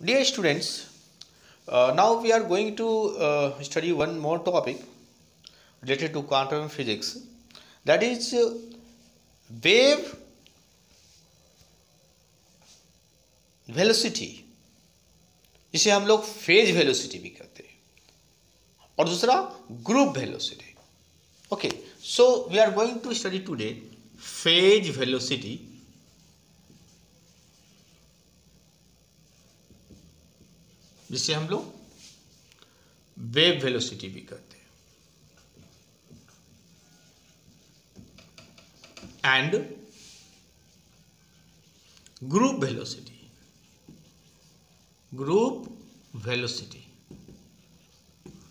Dear students, now we are going to study one more topic related to quantum physics, that is wave velocity, जिसे हम लोग phase velocity भी कहते हैं, और दूसरा group velocity. Okay, so we are going to study today phase velocity, जिसे हम लोग वेव वेलोसिटी भी कहते हैं, एंड ग्रुप वेलोसिटी.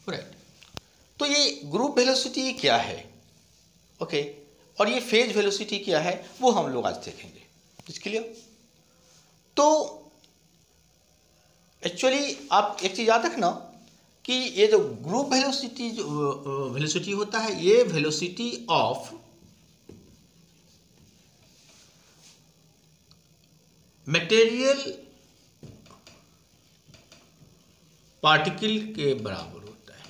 राइट. तो ये ग्रुप वेलोसिटी क्या है, ओके, और ये फेज वेलोसिटी क्या है, वो हम लोग आज देखेंगे. इसके लिए तो एक्चुअली आप एक चीज याद रखना कि ये जो ग्रुप वेलोसिटी वेलोसिटी होता है, ये वेलोसिटी ऑफ मटेरियल पार्टिकल के बराबर होता है.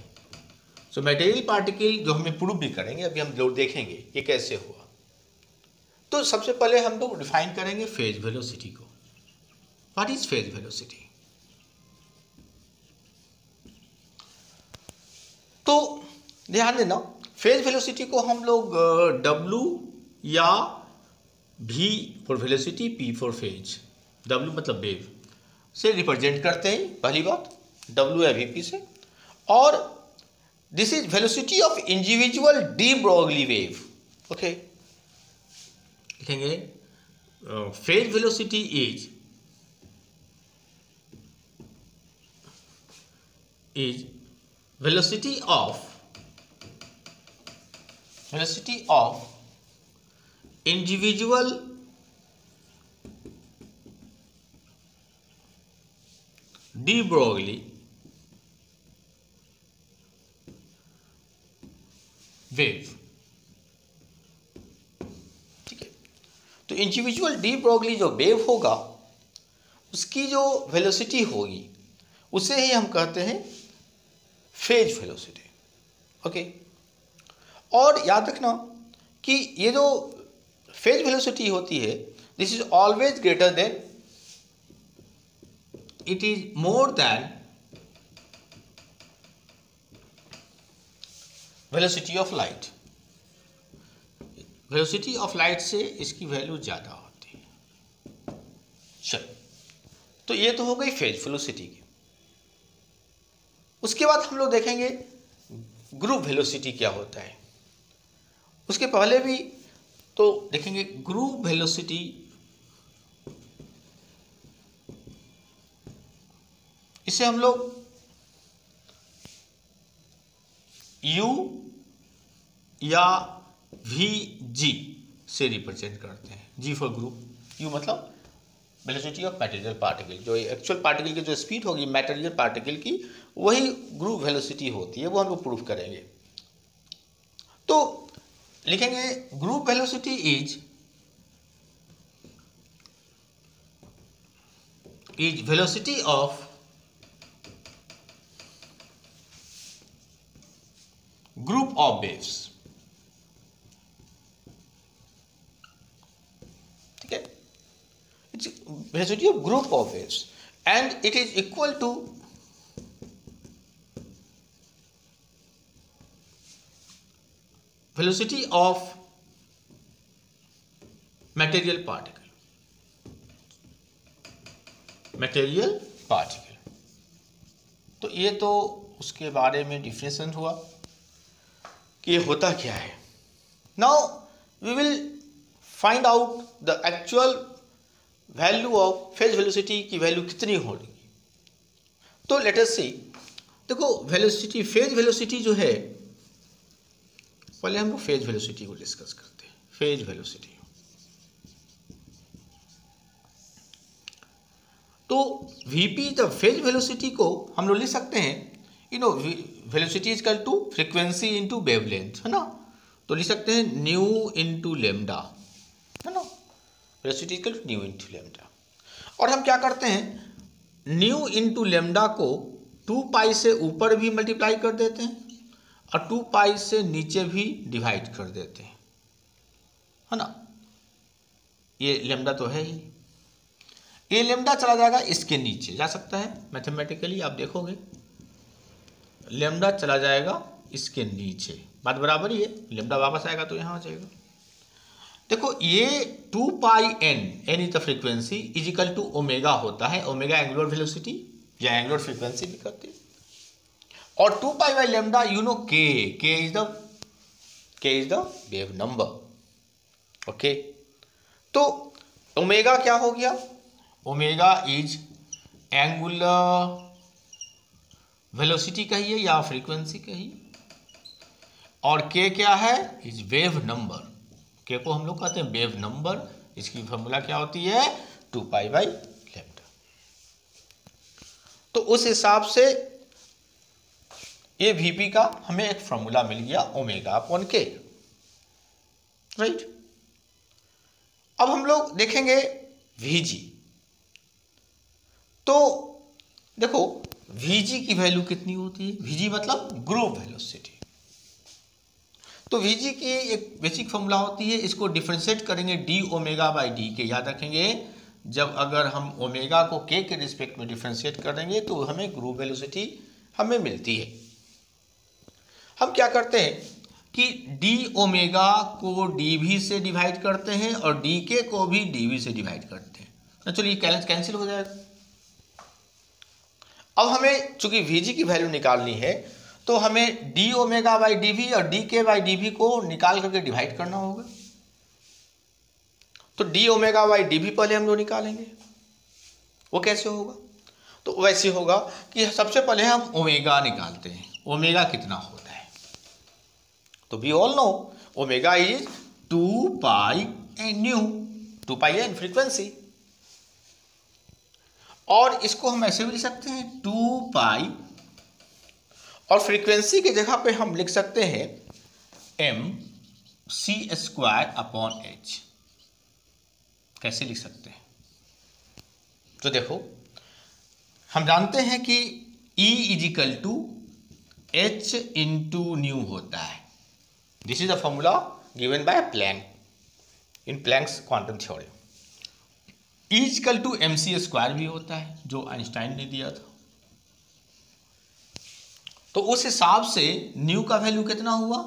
सो मटेरियल पार्टिकल जो हमें प्रूव भी करेंगे, अभी हम लोग देखेंगे ये कैसे हुआ. तो सबसे पहले हम लोग डिफाइन करेंगे फेज वेलोसिटी को. What is phase velocity? तो ध्यान देना, फेज वेलोसिटी को हम लोग W या V for velocity, P for phase, W मतलब वेव से रिप्रेजेंट करते हैं. पहली बात W या VP से. और this is velocity of individual de Broglie wave. Okay, लिखेंगे phase velocity is velocity of individual de Broglie wave. ठीक है, तो इंडिविजुअल डी ब्रोगली जो वेव होगा, उसकी जो वेलोसिटी होगी, उसे ही हम कहते हैं फेज वेलोसिटी. ओके, और याद रखना कि ये जो फेज वेलोसिटी होती है, this is always greater than, it is more than velocity of light. Velocity of light से इसकी वैल्यू ज़्यादा होती है. चलो, तो ये तो हो गई फेज वेलोसिटी की. उसके बाद हम लोग देखेंगे ग्रुप वेलोसिटी क्या होता है. उसके पहले भी तो देखेंगे ग्रुप वेलोसिटी. इसे हम लोग U या VG से रिप्रेजेंट करते हैं. G फॉर ग्रुप, U मतलब वेलोसिटी ऑफ मटेरियल पार्टिकल. जो एक्चुअल पार्टिकल की जो स्पीड होगी मटेरियल पार्टिकल की, वही ग्रुप वेलोसिटी होती है. वो हम लोग प्रूफ करेंगे. तो लिखेंगे group velocity is velocity of group of waves. ठीक है, it's velocity of group of waves, and it is equal to velocity of material particle. तो ये तो उसके बारे में डिफिनेशन हुआ कि ये होता क्या है. Now we will find out the actual value of phase velocity की वैल्यू कितनी होगी. तो लेट अस सी. देखो वेलोसिटी, फेज वेलोसिटी जो है, पहले हम लोग फेज वेलोसिटी को डिस्कस करते हैं. फेज वेलोसिटी, तो VP द फेज वेलोसिटी को हम लोग लिख सकते हैं, velocity is equal to frequency into wavelength, है ना. तो लिख सकते हैं न्यू इंटू लेमडा, है ना. Velocity equal to nu into lambda. और हम क्या करते हैं, न्यू इंटू लेमडा को 2 पाई से ऊपर भी मल्टीप्लाई कर देते हैं और 2 पाई से नीचे भी डिवाइड कर देते हैं, है ना। ये लेमडा तो है ही, ये लेमडा चला जाएगा इसके नीचे, जा सकता है मैथमेटिकली, आप देखोगे लेमडा चला जाएगा इसके नीचे, बात बराबर ही है। लेमडा वापस आएगा तो यहाँ आ जाएगा। देखो ये 2 pi n is the frequency is equal to omega होता है, ओमेगा एंगुलर वेलोसिटी या एंगुलर फ्रीक्वेंसी भी करते हैं, और 2 pi by lambda you know k is the wave number. Okay, तो ओमेगा क्या हो गया, ओमेगा इज एंगुलर वेलोसिटी कहिए या फ्रीक्वेंसी कहिए, और के क्या है, इज वेव नंबर। के को हम लोग कहते हैं वेव नंबर, इसकी फॉर्मूला क्या होती है 2 पाई बाई लेमडा। तो उस हिसाब से ये वीपी का हमें एक फॉर्मूला मिल गया ओमेगा अपॉन के, राइट। अब हम लोग देखेंगे वीजी। तो देखो वीजी की वैल्यू कितनी होती है, वीजी मतलब ग्रुप वेलोसिटी। तो वीजी की एक बेसिक फॉर्मूला होती है, इसको डिफरेंशिएट करेंगे डी ओमेगा बाई डी के। याद रखेंगे जब अगर हम ओमेगा को के रिस्पेक्ट में डिफरेंशिएट करेंगे तो हमें ग्रुप वेलोसिटी हमें मिलती है। हम क्या करते हैं कि डी ओमेगा को डी वी से डिवाइड करते हैं और डी के को भी डी वी से डिवाइड करते हैं। तो चलिए कैंसिल हो जाएगा। अब हमें चूंकि वीजी की वैल्यू निकालनी है तो हमें D omega by D V और डी के बाई डी वी को निकाल करके डिवाइड करना होगा। तो D omega by D V पहले हम लोग निकालेंगे, वो कैसे होगा, तो वैसे होगा कि सबसे पहले हम ओमेगा निकालते हैं, ओमेगा कितना होता है। तो we all know omega is 2 pi N nu, 2 pi N frequency, और इसको हम ऐसे भी लिख सकते हैं 2 पाई, और फ्रीक्वेंसी की जगह पे हम लिख सकते हैं M C square upon H. कैसे लिख सकते हैं, तो देखो हम जानते हैं कि E is equal to H into nu होता है। This is the formula given by Planck in Planck's quantum theorem. E is equal to M C square भी होता है जो आइंस्टाइन ने दिया था। तो उस हिसाब से न्यू का वैल्यू कितना हुआ,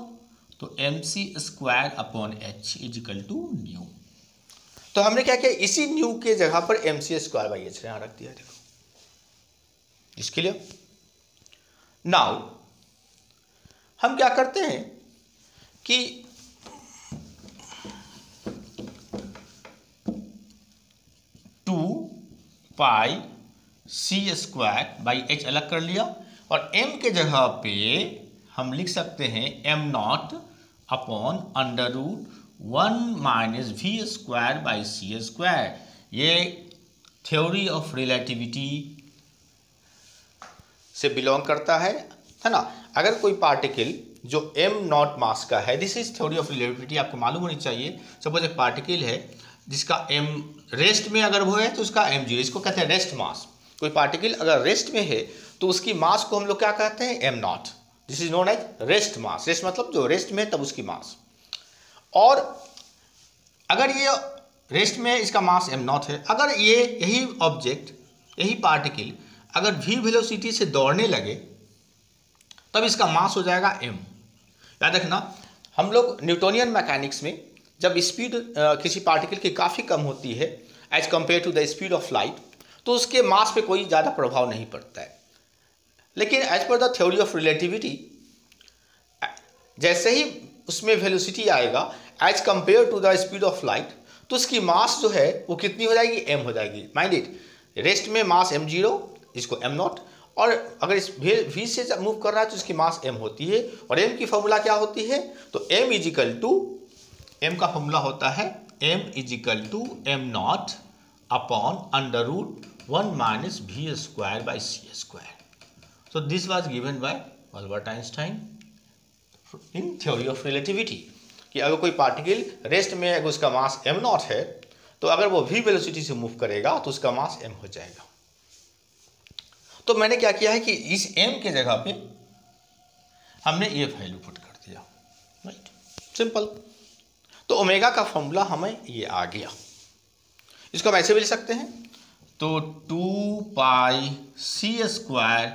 तो M C square upon H is equal to nu. तो हमने क्या किया, इसी न्यू के जगह पर M C square by H यहां रख दिया। देखो इसके लिए नाउ हम क्या करते हैं कि two pi C square by H अलग कर लिया, और m के जगह पे हम लिख सकते हैं m not upon under root 1 minus we square by C square. ये थ्योरी ऑफ रिलेटिविटी से बिलोंग करता है ना। अगर कोई पार्टिकल जो m नॉट मास का है, this is theory of relativity, आपको मालूम होनी चाहिए। सपोज एक पार्टिकल है जिसका m रेस्ट में अगर वो है तो उसका m0, इसको कहते हैं रेस्ट मास। कोई पार्टिकल अगर रेस्ट में है तो उसकी मास को हम लोग क्या कहते हैं m not. This is known as rest mass. Rest मतलब जो रेस्ट में तब उसकी मास। और अगर ये रेस्ट में इसका मास m नॉट है, अगर ये यही ऑब्जेक्ट यही पार्टिकल अगर v वेलोसिटी से दौड़ने लगे तब इसका मास हो जाएगा m। याद रखना हम लोग न्यूटोनियन मैकेनिक्स में जब स्पीड किसी पार्टिकल की काफ़ी कम होती है as compare to the speed of light, तो उसके मास पे कोई ज़्यादा प्रभाव नहीं पड़ता है। लेकिन as per the theory of relativity जैसे ही उसमें वेलोसिटी आएगा as compare to the speed of light, तो उसकी मास जो है वो कितनी हो जाएगी, m हो जाएगी। माइंड इट, रेस्ट में मास m0, इसको m नॉट, और अगर इस v से जब मूव कर रहा है तो इसकी मास m होती है। और m की फॉर्मूला क्या होती है, तो m is equal to, m का फॉर्मूला होता है m is equal to m not upon under root 1 minus we square by C square. So this was given by Albert Einstein in theory of relativity कि अगर कोई particle rest में अगर उसका मास m0 है तो अगर वो v वेलोसिटी से मूव करेगा तो उसका मास m हो जाएगा। तो मैंने क्या किया है कि इस m के जगह पे हमने ये वैल्यू पुट कर दिया, राइट, सिंपल। तो ओमेगा का फॉर्मूला हमें ये आ गया। इसको हम ऐसे भी लिख सकते हैं, तो 2 पाई c square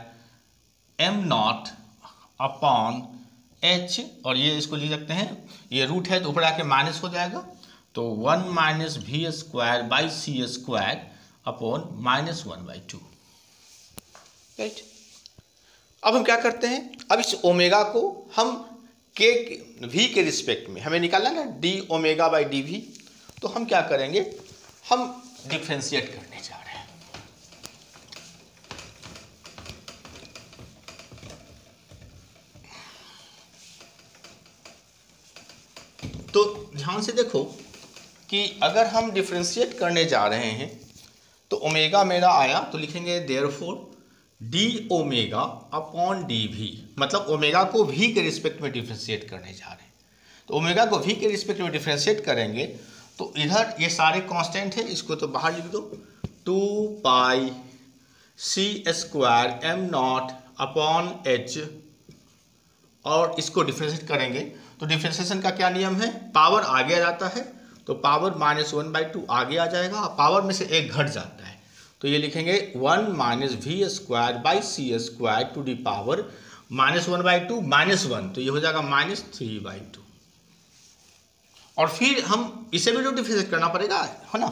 m not upon h, और ये इसको लिख सकते हैं, ये रूट है तो ऊपर आके माइनस हो जाएगा, तो 1 minus v square by C square upon -1/2, right. अब हम क्या करते हैं, अब इस ओमेगा को हम के v के रिस्पेक्ट में हमें निकालना है ना, d omega by D v, तो हम क्या करेंगे, हम डिफ्रेंशिएट करने जा रहे हैं। तो ध्यान से देखो कि अगर हम डिफ्रेंशिएट करने जा रहे हैं तो ओमेगा मेरा आया, तो लिखेंगे therefore d omega upon d v, मतलब ओमेगा को v के रिस्पेक्ट में डिफ्रेंशिएट करने जा रहे हैं। तो ओमेगा को v के रिस्पेक्ट में डिफ्रेंशिएट करेंगे तो इधर ये सारे कांस्टेंट है, इसको तो बाहर लिख दो, 2 pi C square m not upon h, और इसको डिफ्रेंशिएट करेंगे तो डिफ्रेंशिएशन का क्या नियम है, पावर आगे आ जाता है तो पावर -1/2 आगे आ जाएगा, पावर में से एक घट जाता है, तो ये लिखेंगे 1 minus we square by C square to the power -1/2 -1, तो ये हो जाएगा -3/2। और फिर हम इसे भी तो डिफ्रेंशिएट करना पड़ेगा, है ना।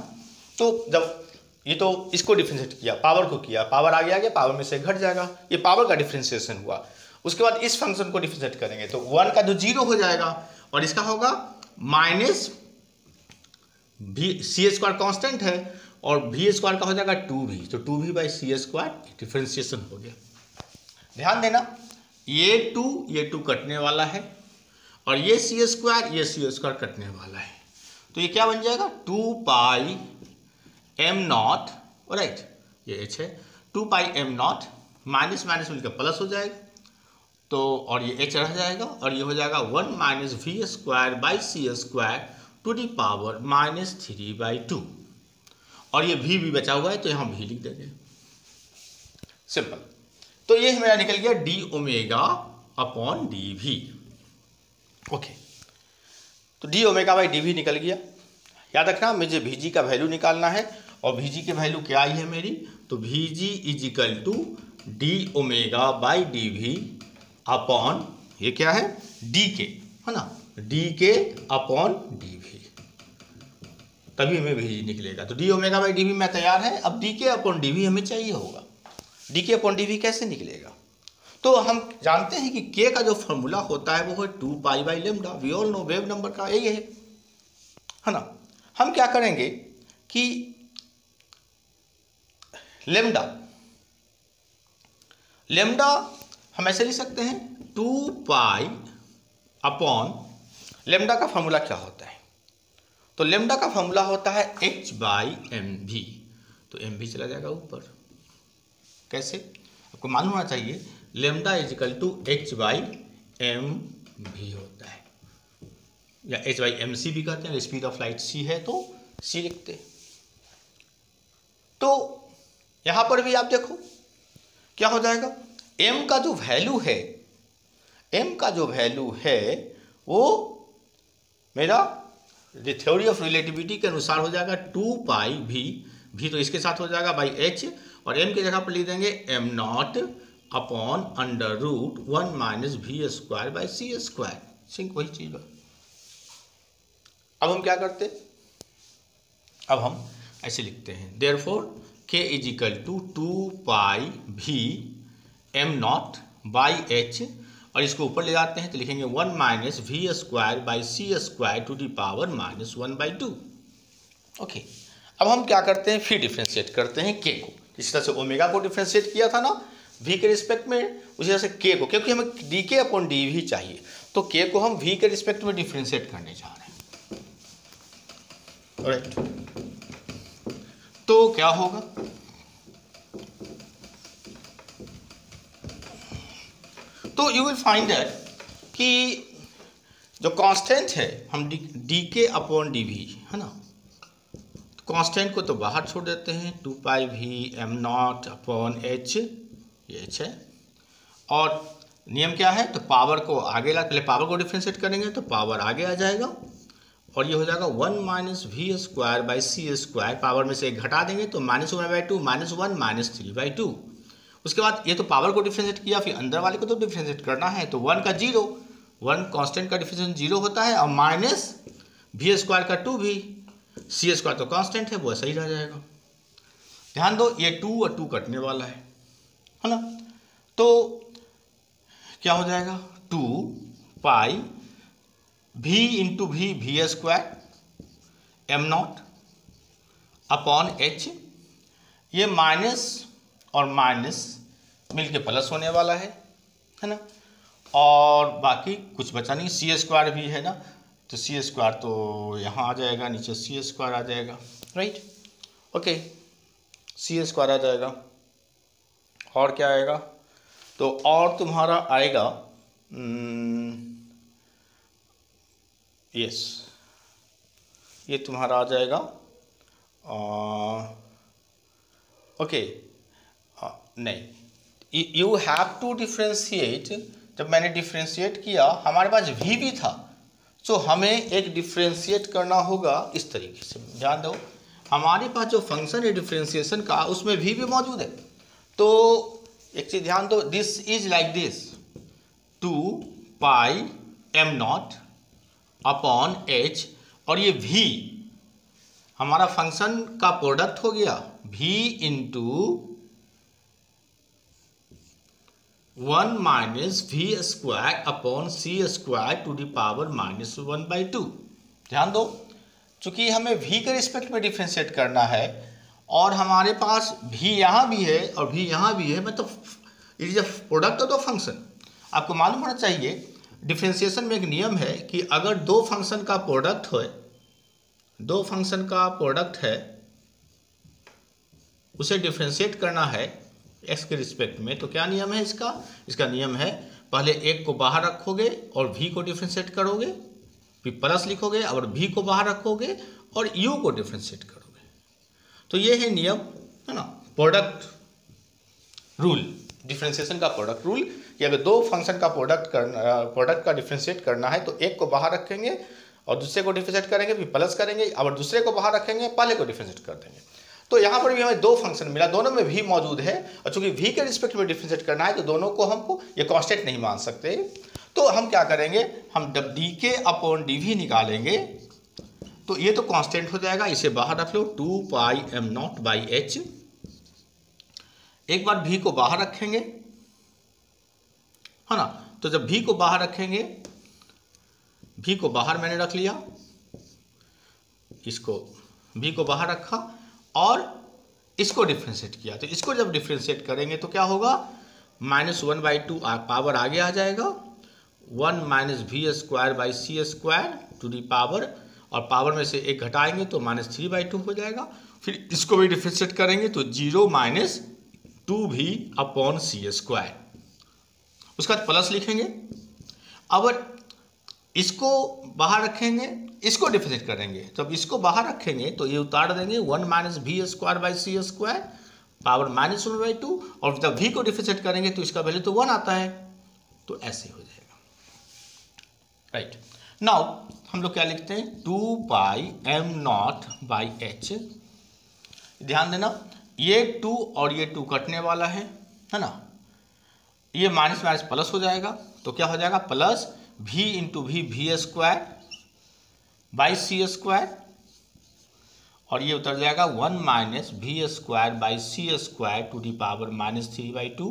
तो जब ये तो इसको डिफ्रेंशिएट किया, पावर को किया, पावर आगे आ गया, पावर में से घट जाएगा, ये पावर का डिफ्रेंशिएशन हुआ। उसके बाद इस फंक्शन को डिफ्रेंशिएट करेंगे तो 1 का जो 0 हो जाएगा और इसका होगा माइनस भी, सी स्क्वायर कॉन्स्टेंट है और वी स्क्वायर का हो जाएगा 2v, तो 2v by C square, differentiation हो गया। ध्यान देना, ये 2 कटने वाला है और ये सी स्क्वायर कटने वाला है, तो ये क्या बन जाएगा 2 पाई एम नॉट, राइट, ये h है, 2 pi m not, minus minus मिलकर प्लस हो जाएगा, तो और ये h रह जाएगा और ये हो जाएगा 1 minus we square by C square to the power -3/2, और ये v भी बचा हुआ है तो यहाँ v लिख देंगे, सिंपल। तो ये मेरा निकल गया d omega upon d v, okay. तो D omega by D v निकल गया। याद रखना मुझे vg का वैल्यू निकालना है, और vg की वैल्यू क्या आई है मेरी, तो vg is equal to d omega by D v upon, ये क्या है डी के, है ना, D k upon d we, तभी हमें vg निकलेगा। तो D omega by D v में तैयार है, अब D k upon d we हमें चाहिए होगा। D k upon d we कैसे निकलेगा, तो हम जानते हैं कि k का जो फॉर्मूला होता है वो है 2 pi by lambda, we all know wave number का यही है ना। हम क्या करेंगे कि लेमडा हम ऐसे लिख सकते हैं 2 पाई अपॉन, लेमडा का फॉर्मूला क्या होता है, तो लेमडा का फॉर्मूला होता है h बाई एम वी, तो एम वी चला जाएगा ऊपर। कैसे, आपको मालूम होना चाहिए, lambda is equal to h by m v होता है, या h बाई एम सी भी कहते हैं, स्पीड ऑफ लाइट c है तो c लिखते हैं। तो यहाँ पर भी आप देखो क्या हो जाएगा, m का जो वैल्यू है वो मेरा थ्योरी ऑफ रिलेटिविटी के अनुसार हो जाएगा 2 पाई v तो इसके साथ हो जाएगा बाई h, और m की जगह पर लिख देंगे m not upon under root 1 minus we square by C square, सिंक वही चीज है। अब हम क्या करते, अब हम ऐसे लिखते हैं, therefore k is equal to 2 pi v m not by h, और इसको ऊपर ले जाते हैं तो लिखेंगे 1 minus we square by C square to the power -1/2, okay. अब हम क्या करते हैं, फिर डिफ्रेंशिएट करते हैं k को, इस तरह से ओमेगा को डिफ्रेंशिएट किया था ना v के रिस्पेक्ट में, उसी तरह से k को, क्योंकि हमें D k upon d we चाहिए, तो k को हम v के रिस्पेक्ट में डिफ्रेंशिएट करने जा रहे हैं, राइट। तो क्या होगा, तो यू विल फाइंड दैट कि जो कांस्टेंट है, हम D k upon d we है ना, कांस्टेंट को तो बाहर छोड़ देते हैं, 2 pi v m not upon h, ये h है। और नियम क्या है, तो पावर को आगे ला, पहले पावर को डिफ्रेंशिएट करेंगे तो पावर आगे आ जाएगा और ये हो जाएगा 1 minus we square by C square, power में से एक घटा देंगे तो -1/2 -1 -3/2। उसके बाद ये तो पावर को डिफ्रेंशिएट किया, फिर अंदर वाले को तो डिफ्रेंशिएट करना है, तो 1 का 0, 1 कांस्टेंट का डिफ्रेंशिएशन 0 होता है और माइनस वी स्क्वायर का 2 भी, सी स्क्वायर तो कांस्टेंट है वो ऐसा ही रह जाएगा। ध्यान दो ये 2 और 2 कटने वाला है ना, तो क्या हो जाएगा 2 pi v into v square m not upon h, ये माइनस और माइनस मिलके प्लस होने वाला है ना, और बाकी कुछ बचा नहीं, सी स्क्वायर भी है ना, तो सी स्क्वायर तो यहाँ आ जाएगा, नीचे सी स्क्वायर आ जाएगा, राइट, ओके, सी स्क्वायर आ जाएगा। और क्या आएगा, तो और तुम्हारा आएगा यस, ये तुम्हारा आ जाएगा ओके, नहीं, यू हैव टू डिफ्रेंशिएट। जब मैंने डिफ्रेंशिएट किया हमारे पास v भी था, तो हमें एक डिफ्रेंशिएट करना होगा इस तरीके से। ध्यान दो हमारे पास जो फंक्शन है डिफ्रेंशिएशन का उसमें v भी मौजूद है, तो एक चीज ध्यान दो, this is like this 2 pi m not upon h, और ये v हमारा फंक्शन का प्रोडक्ट हो गया v into 1 minus we square upon c square to the power -1/2। ध्यान दो चूंकि हमें v के रिस्पेक्ट में डिफ्रेंशिएट करना है और हमारे पास v यहाँ भी है और v यहाँ भी है, मतलब it is a product of the function. आपको मालूम होना चाहिए डिफ्रेंशिएशन में एक नियम है कि अगर दो फंक्शन का प्रोडक्ट हो, दो फंक्शन का प्रोडक्ट है, उसे डिफ्रेंशिएट करना है x के रिस्पेक्ट में, तो क्या नियम है इसका, इसका नियम है पहले एक को बाहर रखोगे और v को डिफ्रेंशिएट करोगे, फिर प्लस लिखोगे और v को बाहर रखोगे और u को डिफ्रेंशिएट करोगे। तो ये है नियम, है ना, प्रोडक्ट रूल, डिफ्रेंशिएशन का प्रोडक्ट रूल, कि अगर दो फंक्शन का प्रोडक्ट का डिफ्रेंशिएट करना है तो एक को बाहर रखेंगे और दूसरे को डिफ्रेंशिएट करेंगे, फिर प्लस करेंगे, और दूसरे को बाहर रखेंगे, पहले को डिफ्रेंशिएट कर देंगे। तो यहाँ पर भी हमें दो फंक्शन मिला, दोनों में v मौजूद है, और चूंकि v के रिस्पेक्ट में डिफ्रेंशिएट करना है तो दोनों को हमको ये कांस्टेंट नहीं मान सकते, तो हम क्या करेंगे, हम dk अपॉन dv निकालेंगे, तो ये तो कांस्टेंट हो जाएगा, इसे बाहर रख लो 2 pi m not by h। एक बार v को बाहर रखेंगे, है ना, तो जब v को बाहर रखेंगे, v को बाहर मैंने रख लिया, इसको v को बाहर रखा और इसको डिफ्रेंशिएट किया, तो इसको जब डिफ्रेंशिएट करेंगे तो क्या होगा, -1/2 पावर आगे आ जाएगा, 1 minus we square by C square to the power, और पावर में से एक घटाएंगे तो -3/2 हो जाएगा। फिर इसको भी डिफ्रेंशिएट करेंगे तो 0 minus 2v upon c square, उसके बाद प्लस लिखेंगे। अब इसको बाहर रखेंगे, इसको डिफ्रेंशिएट करेंगे, जब इसको बाहर रखेंगे तो ये उतार देंगे 1 minus we square by C square power -1/2, और जब v को डिफ्रेंशिएट करेंगे तो इसका वैल्यू तो 1 आता है, तो ऐसे हो जाएगा, राइट। नाउ हम लोग क्या लिखते हैं, 2 pi m not by h। ध्यान देना ये 2 और ये 2 कटने वाला है ना, ये माइनस माइनस प्लस हो जाएगा, तो क्या हो जाएगा plus v into v square by C square, और ये उतर जाएगा 1 minus we square by C square to the power -3/2,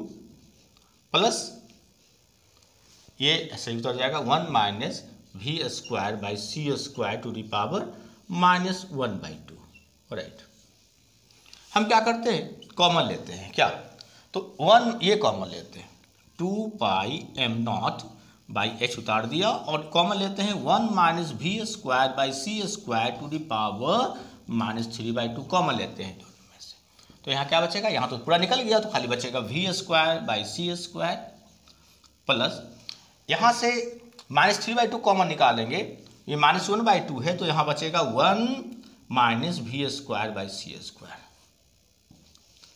plus ये ऐसे ही उतर जाएगा 1 minus we square by C square to the power -1/2, right. हम क्या करते हैं, कॉमन लेते हैं, क्या, तो 1 ये कॉमन लेते हैं, 2 pi m not by h उतार दिया, और कॉमन लेते हैं 1 minus we square by C square to the power -3/2 common लेते हैं दोनों में से, तो यहाँ क्या बचेगा, यहाँ तो पूरा निकल गया, तो खाली बचेगा v square by C square, plus यहाँ से -3/2 कॉमन निकालेंगे, ये -1/2 है, तो यहाँ बचेगा 1 minus we square by C square.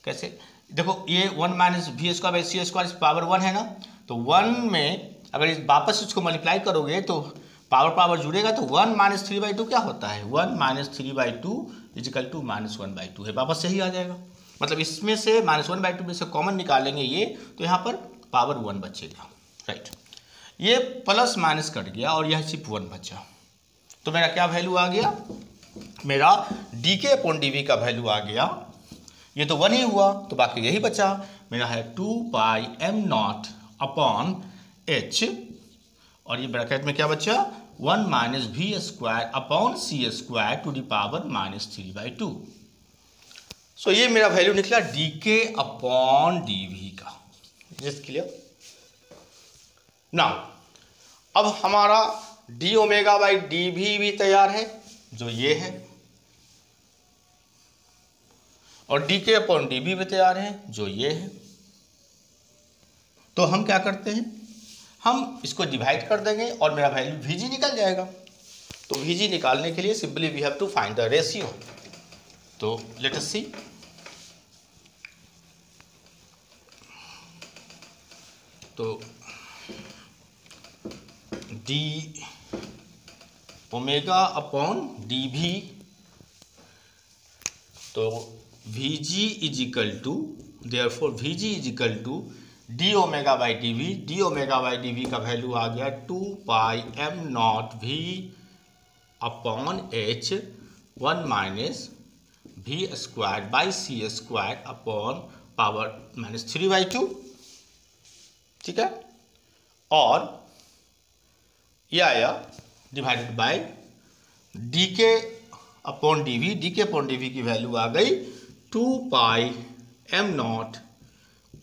कैसे, देखो ये 1 minus we square by C square power 1 है ना, तो 1 में अगर इस वापस इसको मल्टीप्लाई करोगे तो पावर पावर जुड़ेगा, तो 1 माइनस 3/2 क्या होता है, 1 माइनस 3/2 इजिकल टू माइनस 1/2 है, वापस यही आ जाएगा। मतलब इसमें से माइनस 1/2 में से कॉमन निकालेंगे ये, तो यहाँ पर पावर 1 बचेगा, राइट। ये प्लस माइनस कट गया और यह सिर्फ 1 बचा, तो मेरा क्या वैल्यू आ गया, मेरा D k upon d v का वैल्यू आ गया, ये तो 1 ही हुआ, तो बाकी यही बचा मेरा है 2 pi m not upon h, और ये ब्रैकेट में क्या बचा 1 minus we square upon c square to the power minus 3/2। So ये मेरा वैल्यू निकला d k upon d v का। जस्ट क्लियर ना। अब हमारा d omega by D v भी तैयार है, जो ये है, और D k upon d v भी तैयार है, जो ये है। तो हम क्या करते हैं, हम इसको डिवाइड कर देंगे और मेरा वैल्यू वीजी निकल जाएगा। तो वीजी निकालने के लिए simply we have to find the ratio. तो लेट अस सी, तो D omega upon d v, तो Vg is equal to, therefore Vg is equal to d omega by D v. D omega by D v का value आ गया 2 pi m naught v upon h 1 minus we square by C square upon power minus 3/2, ठीक है। और यह आया divided bye D k upon d v. D k upon d v की value आ गई 2 pi m not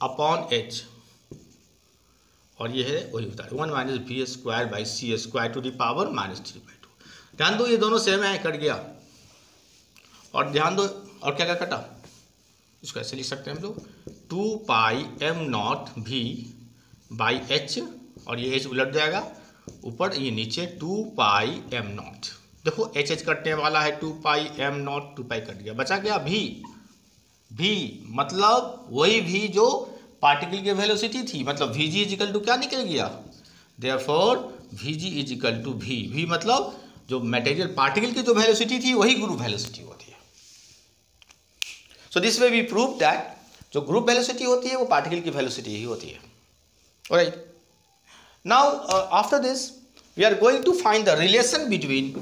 upon h, और ये है वही होता है 1 minus we square by C square to the power minus 3/2। ध्यान दो ये दोनों सेम है, कट गया। और ध्यान दो और क्या क्या कटा, इसको ऐसे लिख सकते हैं हम लोग 2 pi m naught v by h, और ये एच उलट जाएगा ऊपर, ये नीचे 2 पाई एम नॉट। देखो एच एच कटने वाला है, 2 pi m naught 2 pi cut गया, बचा गया भी। भी मतलब वही भी जो पार्टिकल की वेलोसिटी थी, मतलब वी जी इजिकल टू क्या निकल गया, therefore v g is equal to v. V मतलब जो मटेरियल पार्टिकल की जो वेलोसिटी थी वही ग्रुप वेलोसिटी होती है। So this way we prove that जो ग्रुप वेलोसिटी होती है वो पार्टिकल की वेलोसिटी ही होती है। Alright, now after this we are going to find the relation between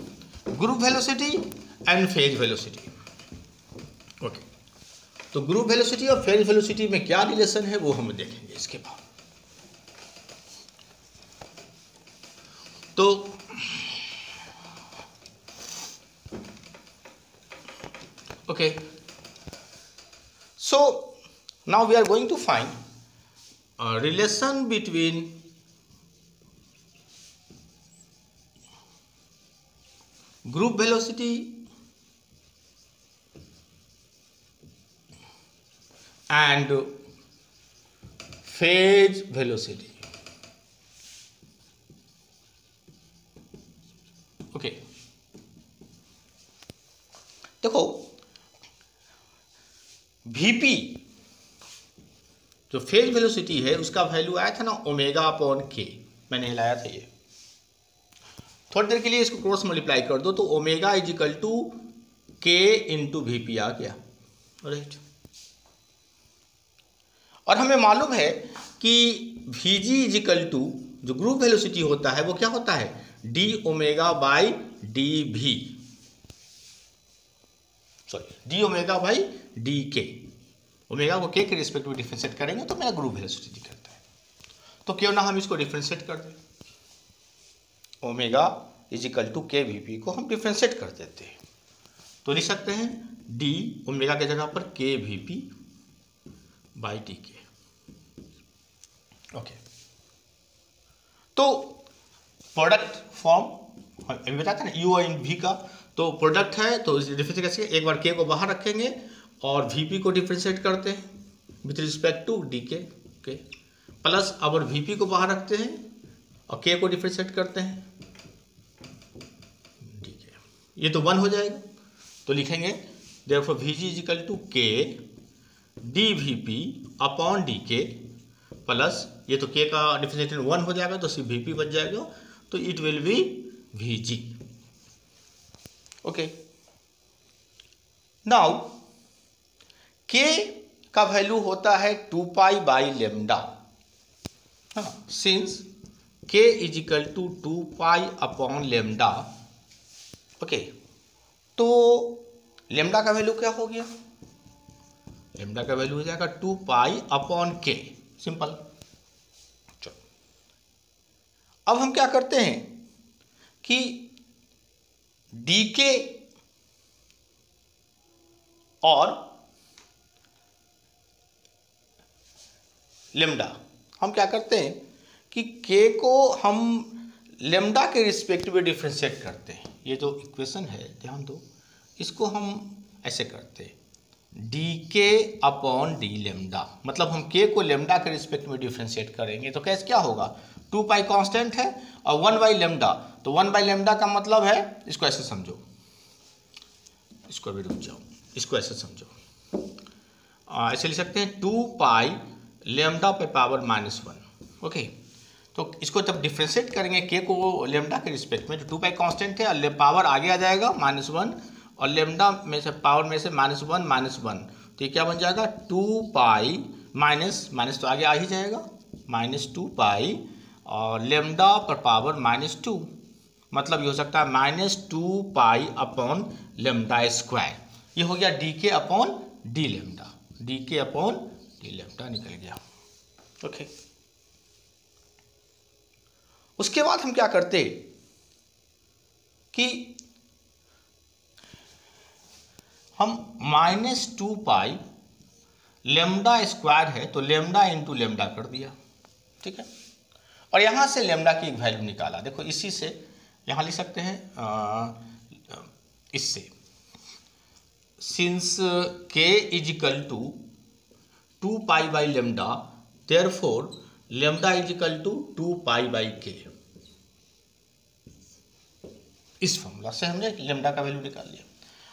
group velocity and phase velocity. Okay, तो ग्रुप वेलोसिटी और फेज वेलोसिटी में क्या रिलेशन है वो हम देखेंगे इसके बाद। तो okay, so now we are going to find relation between group velocity and phase velocity। Okay, देखो वीपी जो फेज वेलोसिटी है उसका वैल्यू आया था ना ओमेगा अपॉन के, मैंने लाया था ये। थोड़ी देर के लिए इसको क्रॉस मल्टीप्लाई कर दो तो omega is equal to k into v p आ गया, राइट। और हमें मालूम है कि v g is equal to जो ग्रुप वेलोसिटी होता है वो क्या होता है, d omega by D v, sorry d omega by d k. Omega को के रिस्पेक्ट में डिफरेंशिएट करेंगे तो मेरा ग्रुप वेलोसिटी निकलता है। तो क्यों ना हम इसको डिफरेंशिएट कर दें, ओमेगा इज इक्वल टू के वी पी को हम डिफरेंशिएट कर देते हैं, तो लिख सकते हैं डी ओमेगा के जगह पर के वी पी बाई डी के। ओके, तो प्रोडक्ट फॉर्म अभी बताते हैं ना यू इन वी का, तो प्रोडक्ट है तो डिफरेंशिएट कैसे, एक बार के को बाहर रखेंगे और वी पी को डिफरेंशिएट करते हैं with respect to D k, plus अब वी पी को बाहर रखते हैं और के को डिफरेंशिएट करते हैं डी के, ये तो 1 हो जाएगा। तो लिखेंगे therefore v g is equal to k d v p upon d k plus, ये तो के का डिफरेंशिएशन 1 हो जाएगा तो सिर्फ वी पी बच जाएगा, तो it will be v g. Okay, now k का वैल्यू होता है 2 pi by lambda, since k is equal to 2 pi upon lambda. Okay, तो लेमडा का वैल्यू क्या हो गया? लेमडा का वैल्यू हो जाएगा 2 पाई अपॉन के, सिंपल। चलो अब हम क्या करते हैं कि डी के और लेमडा, हम क्या करते हैं कि के को हम लेमडा के रिस्पेक्ट में डिफ्रेंशिएट करते हैं। ये जो इक्वेशन है ध्यान दो, इसको हम ऐसे करते हैं D k upon d lambda, मतलब हम के को लेमडा के रिस्पेक्ट में डिफ्रेंशिएट करेंगे तो कैसे क्या होगा, 2 पाई कांस्टेंट है और 1 बाई लेमडा, तो 1 बाई लेमडा का मतलब है, इसको ऐसे समझो, इसको भी रुक जाओ, इसको ऐसे समझो, ऐसे लिख सकते हैं 2 पाई लेमडा पे पावर -1। ओके, तो इसको जब डिफ्रेंशिएट करेंगे के को लेमडा के रिस्पेक्ट में, तो 2 पाई कांस्टेंट है और पावर आगे आ जाएगा -1 और लेमडा में से पावर में से -1, तो ये क्या बन जाएगा 2 पाई माइनस तो आगे आ ही जाएगा, -2 पाई और लेमडा पर पावर -2, मतलब ये हो सकता है -2 पाई अपॉन लेमडा स्क्वायर। ये हो गया D k upon d lambda, D k upon d lambda निकल गया। ओके, उसके बाद हम क्या करते कि हम -2 पाई लेमडा स्क्वायर है तो लेमडा इंटू लेमडा कर दिया, ठीक है, और यहां से लेमडा की एक वैल्यू निकाला। देखो इसी से यहां लिख सकते हैं इससे, since k is equal to 2 pi by lambda, therefore lambda is equal to 2 pi by k. इस फॉर्मूला से हमने लेमडा का वैल्यू निकाल लिया।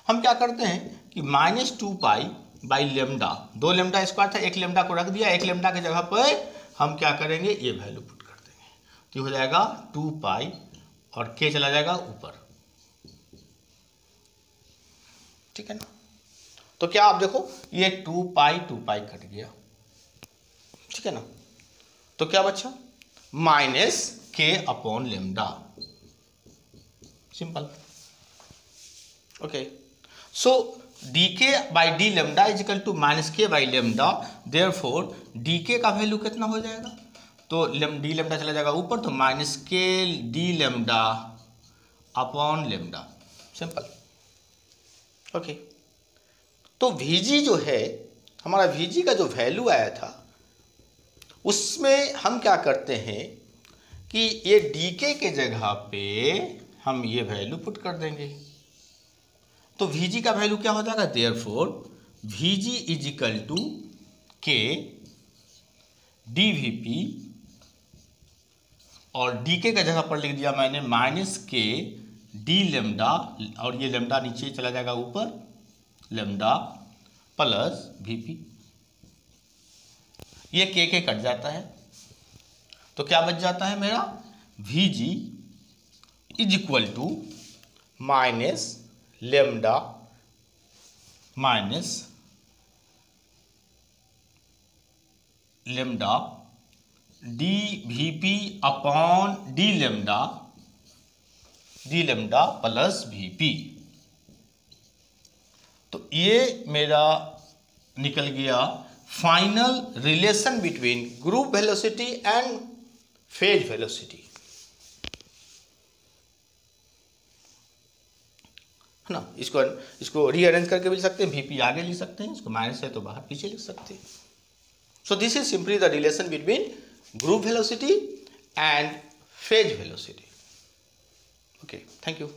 हम क्या करते हैं कि -2 pi by lambda, 2 lambda square था, एक लेमडा को रख दिया, एक लेमडा की जगह पर हम क्या करेंगे, ये वैल्यू पुट कर देंगे, तो हो जाएगा 2 पाई और के चला जाएगा ऊपर, ठीक है ना। तो क्या आप देखो ये 2 पाई कट गया, ठीक है ना, तो क्या बचा -k upon lambda, simple. Okay, so dk by d lambda is equal to -k by lambda, therefore dk का वैल्यू कितना हो जाएगा, तो डी लेमडा चला जाएगा ऊपर, तो -k D lambda upon lambda, simple. Okay, तो Vg जो है हमारा, Vg का जो वैल्यू आया था उसमें हम क्या करते हैं कि ये dk के जगह पे हम ये वैल्यू पुट कर देंगे, तो Vg का वैल्यू क्या हो जाएगा, therefore Vg is equal to k dVp, और dk का जगह पर लिख दिया मैंने -k डी लेमडा, और ये लेमडा नीचे चला जाएगा ऊपर, लेमडा प्लस Vp, ये के कट जाता है, तो क्या बच जाता है मेरा, Vg is equal to minus lambda minus lambda dVp upon d lambda plus Vp। तो ये मेरा निकल गया final relation between group velocity and phase velocity, है ना। इसको रीअरेंज करके भी लिख सकते हैं, Vp आगे लिख सकते हैं, इसको माइनस है तो बाहर पीछे लिख सकते हैं। So this is simply the relation between group velocity and phase velocity. Okay, thank you.